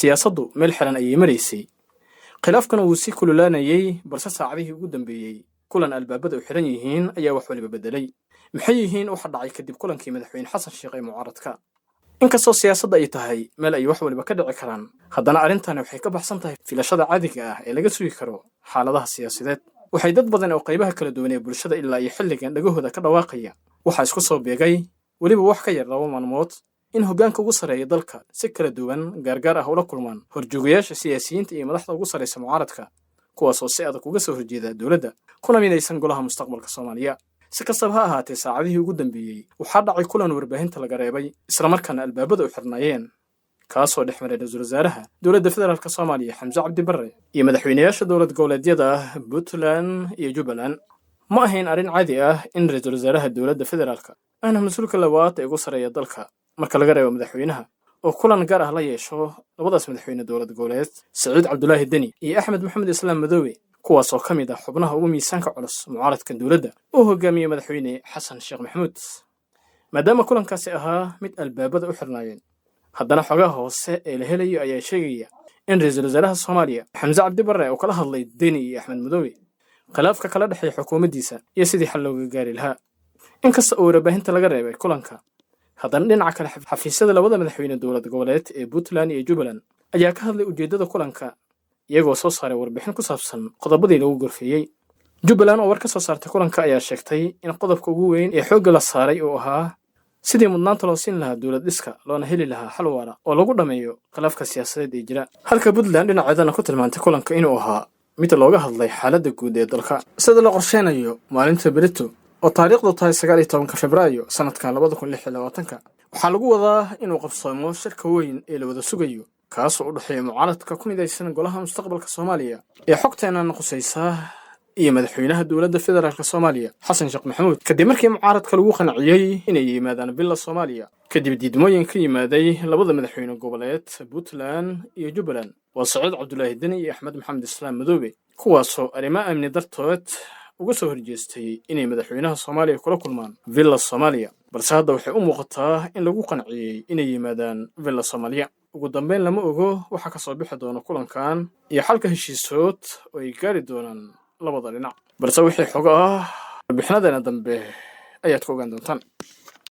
siyaasaddu meel xiran ayay maraysay khilaafkana wuu sii kululaanayay balse saacadihii ugu dambeeyey kulan albaabada u xiran yihiin ayaa wax waliba bedelay maxay yihiin waxa dhacay kadib kulankii madaxweyne xasan sheekh ee mucaaradka inkastoo siyaasadda ay tahay meel ay wax waliba ka dhici karaan haddana arrintani waxay ka baxsan tahay filashada caadiga ah ee laga sugi karo xaaladaha siyaasadeed waxay dad badan oo qaybaha kala duwan ee bulshada ilaa iyo xilligan dhagahooda ka dhawaaqaya waxaa isku soo beegay weliba wax ka yar 2 maalmood in hoggaanka ugu sareeya dalka si kala duwan gaargaar ah ula kulmaan horjoogayaasha siyaasiyiinta iyo madaxda ugu sareysa mucaaradka kuwaasoo si adag uga soo horjeeda dowladda kuna midaysan golaha mustaqbalka Soomaaliya si kastaba ha ahaatee saacadihii ugu dambeeyey waxaa dhacay kulan warbaahinta laga reebay isla markaana albaabada u xirnaayeen kaasoo dhex maray ra'iisul wasaaraha dowladda federaalka Soomaaliya Xamse Cabdi Barre iyo madaxweynayaasha dowlad goboleedyada Puntland iyo Jubbaland ma ahayn arrin caadi ah in ra'iisul wasaaraha dowladda federaalka ana mas'uulka labaad ee ugu sareeya dalka marka laga reebo madaxweynaha oo kulan gaar ah la yeesho labadaas madaxweyne dowlad goboleed Saciid Cabdullaahi Deni iyo Axmed Maxamed Islaam Madoobe kuwaasoo ka mid ah xubnaha ugu miisaanka culus mucaaradka dowladda oo hogaamiyay madaxweyne xasan sheekh maxamuud maadaama kulankaasi ahaa mid albaabada u xirnaayeen haddana xogaha hoose ee la helayo ayaa sheegaya in ra'iisul wasaaraha Soomaaliya Xamse Cabdi Barre oo kala hadlay Deni iyo Axmed Madoobe khilaafka kala dhexeeya xukuumaddiisa iyo sidii xal looga gaari lahaa inkasta oo warbaahinta laga reebay kulanka haddana dhinaca kale xafiisyada labada madaxweyne dowlad goboleed ee Puntland iyo Jubbaland ayaa ka hadlay ujeedada kulanka iyagoo soo saaray warbixin ku saabsan qodobadii lagu gorfeeyey Jubbaland oo war ka soo saartay kulanka ayaa sheegtay in qodobka ugu weyn ee xoogga la saaray uu ahaa sidii mudnaanta loo siin lahaa dowlad dhiska loona heli lahaa xal waara oo lagu dhameeyo khilaafka siyaasadeed ee jira halka Puntland dhinaceedana ku tilmaantay kulanka inuu ahaa mid looga hadlay xaaladda guud ee dalka sida la qorsheynayo maalinta berito oo taariikhdu tahay 19 Febraayo sanadka 2026 waxaa lagu wadaa inuu qabsoomo shirka weyn ee la wada sugayo kaasoo u dhaxeeya mucaaradka ku midaysan golaha mustaqbalka Soomaaliya ee xogteena qusaysa iyo madaxweynaha dowladda federaalka Soomaaliya Xasan Sheekh Maxamuud kadib markii mucaaradka lagu qanciyay inay yimaadaan Villa Soomaaliya kadib diidmooyin ka yimaaday labada madaxweyne goboleed Puntland iyo Jubbaland waa Saciid Cabdullaahi Deni iyo Axmed Maxamed Islaam Madoobe kuwaasoo arrimaha amni dartood uga soo horjeestay inay madaxweynaha Soomaaliya kula kulmaan Villa Soomaaliya balse hadda waxay u muuqataa in lagu qanciyay inay yimaadaan Villa Soomaaliya ugu dambeyn lama ogo waxa ka soo bixi doona kulankan iyo xalka heshiisood oo ay gaari doonaan labada dhinac balse wixii xoga ah bixinadeena dambe ayaad ku ogaan doontaan